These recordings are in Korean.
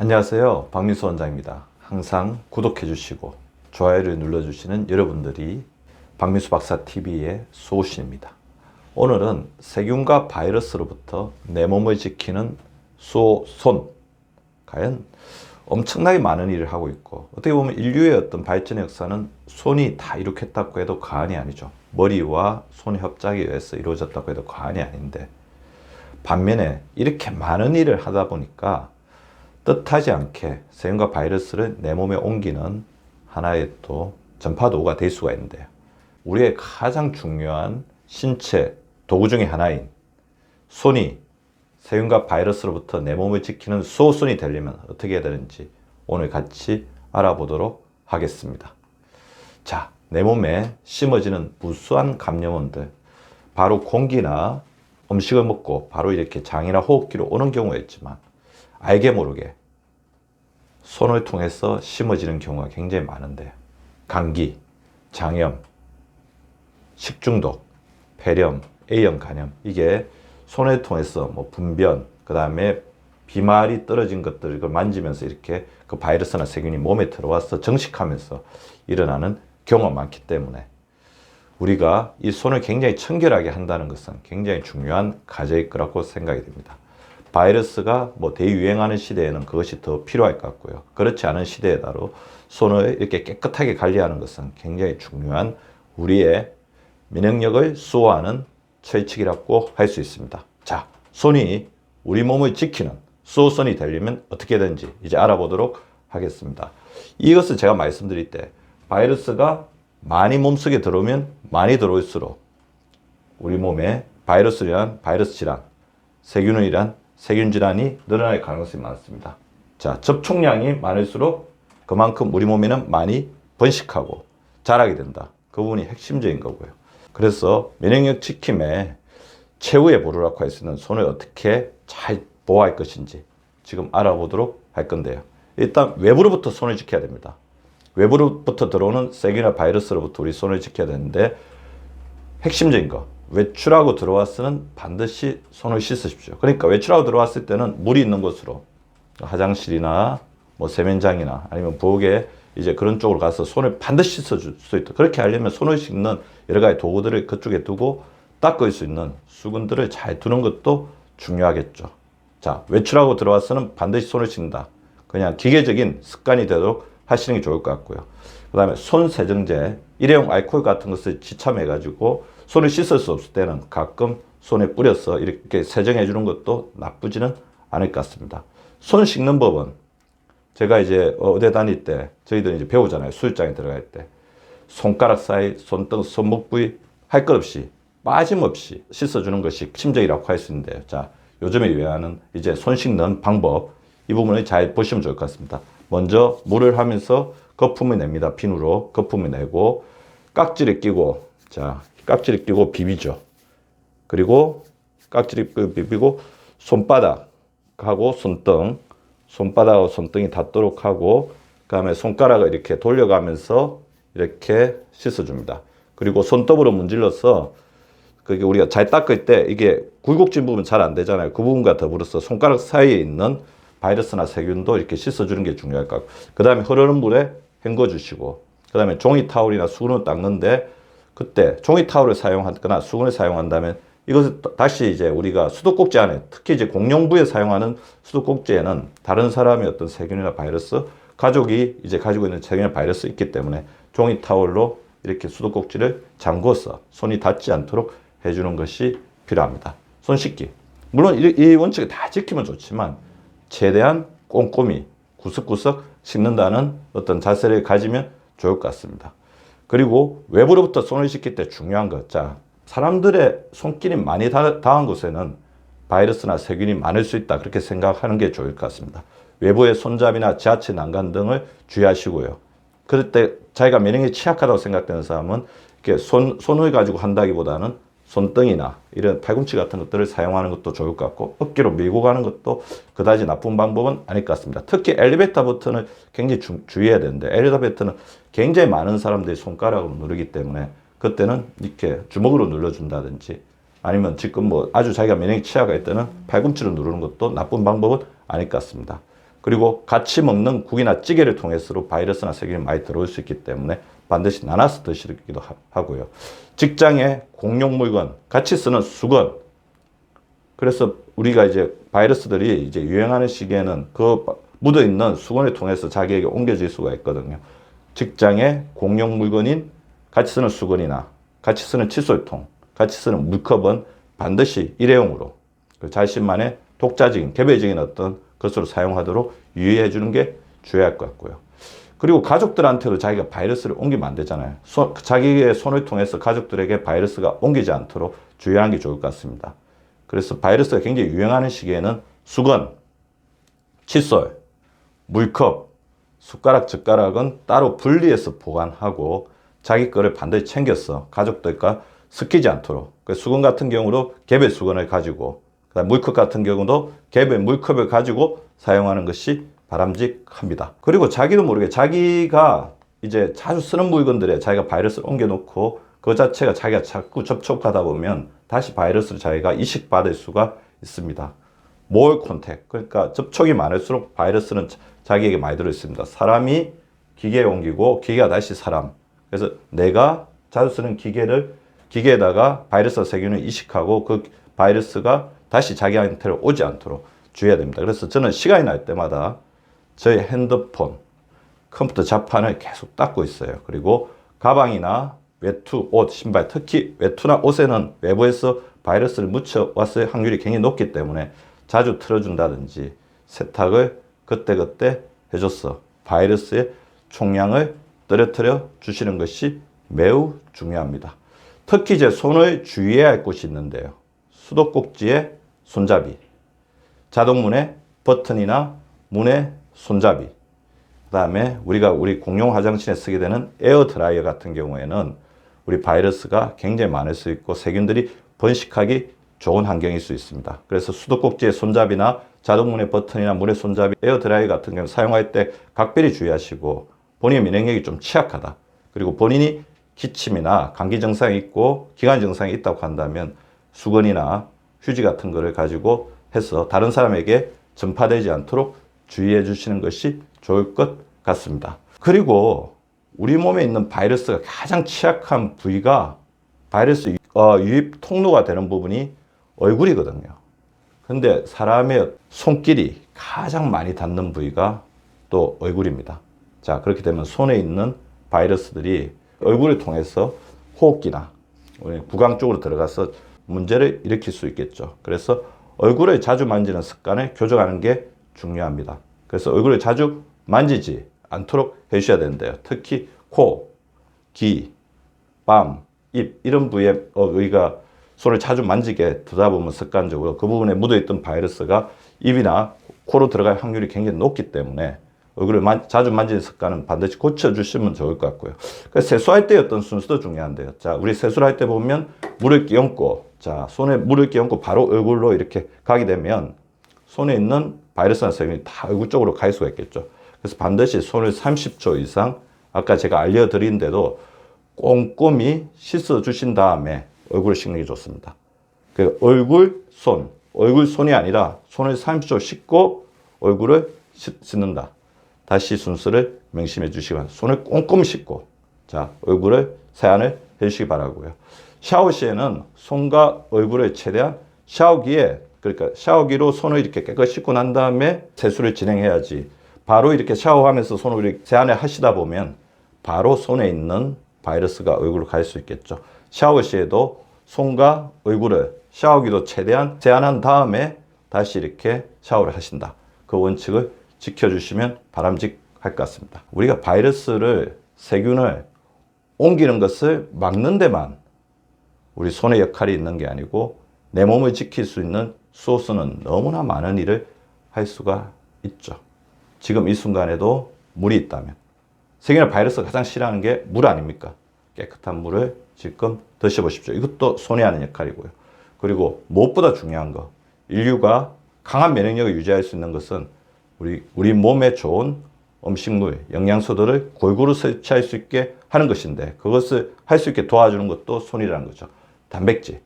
안녕하세요. 박민수 원장입니다. 항상 구독해 주시고 좋아요를 눌러 주시는 여러분들이 박민수 박사 TV의 수호신입니다. 오늘은 세균과 바이러스로부터 내 몸을 지키는 수호손, 과연 엄청나게 많은 일을 하고 있고, 어떻게 보면 인류의 어떤 발전의 역사는 손이 다 이룩했다고 해도 과언이 아니죠. 머리와 손의 협작에 의해서 이루어졌다고 해도 과언이 아닌데, 반면에 이렇게 많은 일을 하다 보니까 뜻하지 않게 세균과 바이러스를 내 몸에 옮기는 하나의 또 전파도구가 될 수가 있는데요. 우리의 가장 중요한 신체 도구 중에 하나인 손이 세균과 바이러스로부터 내 몸을 지키는 수호손이 되려면 어떻게 해야 되는지 오늘 같이 알아보도록 하겠습니다. 자, 내 몸에 심어지는 무수한 감염원들, 바로 공기나 음식을 먹고 바로 이렇게 장이나 호흡기로 오는 경우가 있지만, 알게 모르게 손을 통해서 심어지는 경우가 굉장히 많은데, 감기, 장염, 식중독, 폐렴, A형 간염, 이게 손을 통해서 분변, 그 다음에 비말이 떨어진 것들을 만지면서 이렇게 그 바이러스나 세균이 몸에 들어와서 정식하면서 일어나는 경우가 많기 때문에, 우리가 이 손을 굉장히 청결하게 한다는 것은 굉장히 중요한 과제일 거라고 생각이 됩니다. 바이러스가 대유행하는 시대에는 그것이 더 필요할 것 같고요. 그렇지 않은 시대에다로 손을 이렇게 깨끗하게 관리하는 것은 굉장히 중요한 우리의 면역력을 수호하는 철칙이라고 할 수 있습니다. 자, 손이 우리 몸을 지키는 수호선이 되려면 어떻게 되는지 이제 알아보도록 하겠습니다. 이것을 제가 말씀드릴 때, 바이러스가 많이 몸속에 들어오면 많이 들어올수록 우리 몸에 바이러스를 위한 바이러스 질환, 세균을 위한 세균 질환이 늘어날 가능성이 많습니다. 자, 접촉량이 많을수록 그만큼 우리 몸에는 많이 번식하고 자라게 된다. 그 부분이 핵심적인 거고요. 그래서 면역력 지킴의 최후의 보루라고 할 수 있는 손을 어떻게 잘 보호할 것인지 지금 알아보도록 할 건데요. 일단 외부로부터 손을 지켜야 됩니다. 외부로부터 들어오는 세균이나 바이러스로부터 우리 손을 지켜야 되는데, 핵심적인 거, 외출하고 들어왔으면 반드시 손을 씻으십시오. 그러니까 외출하고 들어왔을 때는 물이 있는 곳으로, 화장실이나 세면장이나 아니면 부엌에 이제 그런 쪽으로 가서 손을 반드시 씻어줄 수 있도록, 그렇게 하려면 손을 씻는 여러 가지 도구들을 그쪽에 두고 닦을 수 있는 수건들을 잘 두는 것도 중요하겠죠. 자, 외출하고 들어와서는 반드시 손을 씻는다. 그냥 기계적인 습관이 되도록 하시는 게 좋을 것 같고요. 그 다음에 손 세정제, 일회용 알코올 같은 것을 지참해가지고 손을 씻을 수 없을 때는 가끔 손에 뿌려서 이렇게 세정해 주는 것도 나쁘지는 않을 것 같습니다. 손 씻는 법은 제가 이제 어디 다닐 때 저희들 이제 배우잖아요. 수술장에 들어갈 때 손가락 사이, 손등, 손목 부위 할 것 없이 빠짐없이 씻어주는 것이 핵심적이라고 할 수 있는데요. 자, 요즘에 유행하는 이제 손 씻는 방법, 이 부분을 잘 보시면 좋을 것 같습니다. 먼저 물을 하면서 거품을 냅니다. 비누로 거품을 내고 깍지를 끼고, 자, 깍지를 끼고 비비죠. 그리고 깍지를 끼고 비비고 손바닥하고 손등, 손바닥하고 손등이 닿도록 하고, 그 다음에 손가락을 이렇게 돌려가면서 이렇게 씻어줍니다. 그리고 손톱으로 문질러서, 그게 우리가 잘 닦을 때 이게 굴곡진 부분 잘 안 되잖아요. 그 부분과 더불어서 손가락 사이에 있는 바이러스나 세균도 이렇게 씻어주는 게 중요할 것 같고, 그 다음에 흐르는 물에 헹궈주시고, 그 다음에 종이 타올이나 수건을 닦는데, 그때 종이 타올을 사용하거나 수건을 사용한다면 이것을 다시 이제 우리가 수도꼭지 안에, 특히 이제 공용부에 사용하는 수도꼭지에는 다른 사람의 어떤 세균이나 바이러스, 가족이 이제 가지고 있는 세균이나 바이러스 있기 때문에 종이 타올로 이렇게 수도꼭지를 잠궈서 손이 닿지 않도록 해주는 것이 필요합니다. 손 씻기, 물론 이 원칙을 다 지키면 좋지만 최대한 꼼꼼히 구석구석 씻는다는 어떤 자세를 가지면 좋을 것 같습니다. 그리고 외부로부터 손을 씻길 때 중요한 것, 자, 사람들의 손길이 많이 닿은 곳에는 바이러스나 세균이 많을 수 있다, 그렇게 생각하는 게 좋을 것 같습니다. 외부의 손잡이나 지하철 난간 등을 주의하시고요. 그럴 때 자기가 면역력이 취약하다고 생각되는 사람은 이렇게 손을 가지고 한다기보다는 손등이나 이런 팔꿈치 같은 것들을 사용하는 것도 좋을 것 같고, 어깨로 밀고 가는 것도 그다지 나쁜 방법은 아닐 것 같습니다. 특히 엘리베이터 버튼을 굉장히 주의해야 되는데, 엘리베이터 버튼은 굉장히 많은 사람들이 손가락으로 누르기 때문에 그때는 이렇게 주먹으로 눌러준다든지, 아니면 지금 아주 자기가 면역이 취약할 때는 팔꿈치로 누르는 것도 나쁜 방법은 아닐 것 같습니다. 그리고 같이 먹는 국이나 찌개를 통해서도 바이러스나 세균이 많이 들어올 수 있기 때문에 반드시 나눠서 드시기도 하고요. 직장에 공용 물건, 같이 쓰는 수건. 그래서 우리가 이제 바이러스들이 이제 유행하는 시기에는 그 묻어있는 수건을 통해서 자기에게 옮겨질 수가 있거든요. 직장에 공용 물건인 같이 쓰는 수건이나 같이 쓰는 칫솔통, 같이 쓰는 물컵은 반드시 일회용으로 자신만의 독자적인, 개별적인 어떤 것으로 사용하도록 유의해 주는 게 중요할 것 같고요. 그리고 가족들한테도 자기가 바이러스를 옮기면 안 되잖아요. 자기의 손을 통해서 가족들에게 바이러스가 옮기지 않도록 주의하는 게 좋을 것 같습니다. 그래서 바이러스가 굉장히 유행하는 시기에는 수건, 칫솔, 물컵, 숟가락, 젓가락은 따로 분리해서 보관하고 자기 거를 반드시 챙겨서 가족들과 섞이지 않도록. 수건 같은 경우도 개별 수건을 가지고, 그다음 물컵 같은 경우도 개별 물컵을 가지고 사용하는 것이 바람직합니다. 그리고 자기도 모르게 자기가 이제 자주 쓰는 물건들에 자기가 바이러스를 옮겨놓고 그 자체가 자기가 자꾸 접촉하다 보면 다시 바이러스를 자기가 이식받을 수가 있습니다. 몰 콘택, 그러니까 접촉이 많을수록 바이러스는 자기에게 많이 들어있습니다. 사람이 기계에 옮기고 기계가 다시 사람. 그래서 내가 자주 쓰는 기계에다가 바이러스와 세균을 이식하고 그 바이러스가 다시 자기한테로 오지 않도록 주의해야 됩니다. 그래서 저는 시간이 날 때마다 저희 핸드폰, 컴퓨터 자판을 계속 닦고 있어요. 그리고 가방이나 외투, 옷, 신발, 특히 외투나 옷에는 외부에서 바이러스를 묻혀왔을 확률이 굉장히 높기 때문에 자주 틀어준다든지 세탁을 그때그때 해줘서 바이러스의 총량을 떨어뜨려 주시는 것이 매우 중요합니다. 특히 제 손을 주의해야 할 곳이 있는데요. 수도꼭지의 손잡이, 자동문의 버튼이나 문의 손잡이, 그 다음에 우리 공용 화장실에 쓰게 되는 에어드라이어 같은 경우에는 우리 바이러스가 굉장히 많을 수 있고 세균들이 번식하기 좋은 환경일 수 있습니다. 그래서 수도꼭지의 손잡이나 자동문의 버튼이나 문의 손잡이, 에어드라이어 같은 경우 사용할 때 각별히 주의하시고 본인의 면역력이 좀 취약하다. 그리고 본인이 기침이나 감기 증상이 있고 기관 증상이 있다고 한다면 수건이나 휴지 같은 거를 가지고 해서 다른 사람에게 전파되지 않도록 주의해 주시는 것이 좋을 것 같습니다. 그리고 우리 몸에 있는 바이러스가 가장 취약한 부위가 바이러스 유입 통로가 되는 부분이 얼굴이거든요. 근데 사람의 손길이 가장 많이 닿는 부위가 또 얼굴입니다. 자, 그렇게 되면 손에 있는 바이러스들이 얼굴을 통해서 호흡기나 구강 쪽으로 들어가서 문제를 일으킬 수 있겠죠. 그래서 얼굴을 자주 만지는 습관을 교정하는 게 중요합니다. 그래서 얼굴을 자주 만지지 않도록 해주셔야 되는데요. 특히 코, 귀, 뺨, 입 이런 부위에 우리가 손을 자주 만지게 두다 보면 습관적으로 그 부분에 묻어있던 바이러스가 입이나 코로 들어갈 확률이 굉장히 높기 때문에 얼굴을 자주 만지는 습관은 반드시 고쳐주시면 좋을 것 같고요. 그래서 세수할 때의 어떤 순서도 중요한데요. 자, 우리 세수를 할 때 보면 물을 끼얹고, 자, 손에 물을 끼얹고 바로 얼굴로 이렇게 가게 되면 손에 있는 바이러스나 세균이 다 얼굴 쪽으로 갈 수가 있겠죠. 그래서 반드시 손을 30초 이상, 아까 제가 알려드린데도 꼼꼼히 씻어주신 다음에 얼굴을 씻는 게 좋습니다. 그 얼굴, 손이 아니라 손을 30초 씻고 얼굴을 씻는다. 다시 순서를 명심해 주시기 바랍니다. 손을 꼼꼼히 씻고, 자, 얼굴을 세안을 해주시기 바라고요. 샤워 시에는 손과 얼굴을 최대한 샤워기에, 그러니까 샤워기로 손을 이렇게 깨끗이 씻고 난 다음에 세수를 진행해야지. 바로 이렇게 샤워하면서 손을 세안을 하시다 보면 바로 손에 있는 바이러스가 얼굴로 갈 수 있겠죠. 샤워 시에도 손과 얼굴을 샤워기로 최대한 세안한 다음에 다시 이렇게 샤워를 하신다. 그 원칙을 지켜주시면 바람직할 것 같습니다. 우리가 바이러스를, 세균을 옮기는 것을 막는 데만 우리 손의 역할이 있는 게 아니고 내 몸을 지킬 수 있는 소스는 너무나 많은 일을 할 수가 있죠. 지금 이 순간에도 물이 있다면, 세균이나 바이러스가 가장 싫어하는 게 물 아닙니까? 깨끗한 물을 지금 드셔보십시오. 이것도 손이 하는 역할이고요. 그리고 무엇보다 중요한 거, 인류가 강한 면역력을 유지할 수 있는 것은 우리 몸에 좋은 음식물, 영양소들을 골고루 섭취할 수 있게 하는 것인데, 그것을 할 수 있게 도와주는 것도 손이라는 거죠. 단백질,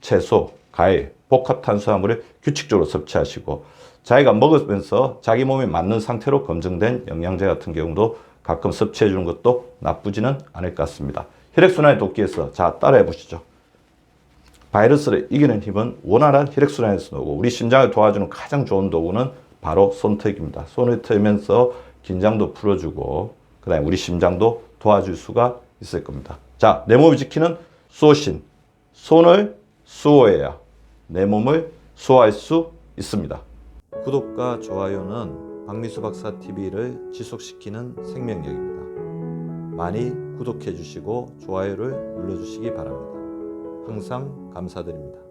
채소, 과일, 복합 탄수화물을 규칙적으로 섭취하시고 자기가 먹으면서 자기 몸에 맞는 상태로 검증된 영양제 같은 경우도 가끔 섭취해 주는 것도 나쁘지는 않을 것 같습니다. 혈액순환의 도끼에서 자 따라해 보시죠. 바이러스를 이기는 힘은 원활한 혈액순환에서 나오고 우리 심장을 도와주는 가장 좋은 도구는 바로 손톱입니다. 손을 털면서 긴장도 풀어주고 그 다음에 우리 심장도 도와줄 수가 있을 겁니다. 자, 내 몸을 지키는 수호신. 손을 수호해야 내 몸을 수호할 수 있습니다. 구독과 좋아요는 박미수 박사 TV를 지속시키는 생명력입니다. 많이 구독해 주시고 좋아요를 눌러 주시기 바랍니다. 항상 감사드립니다.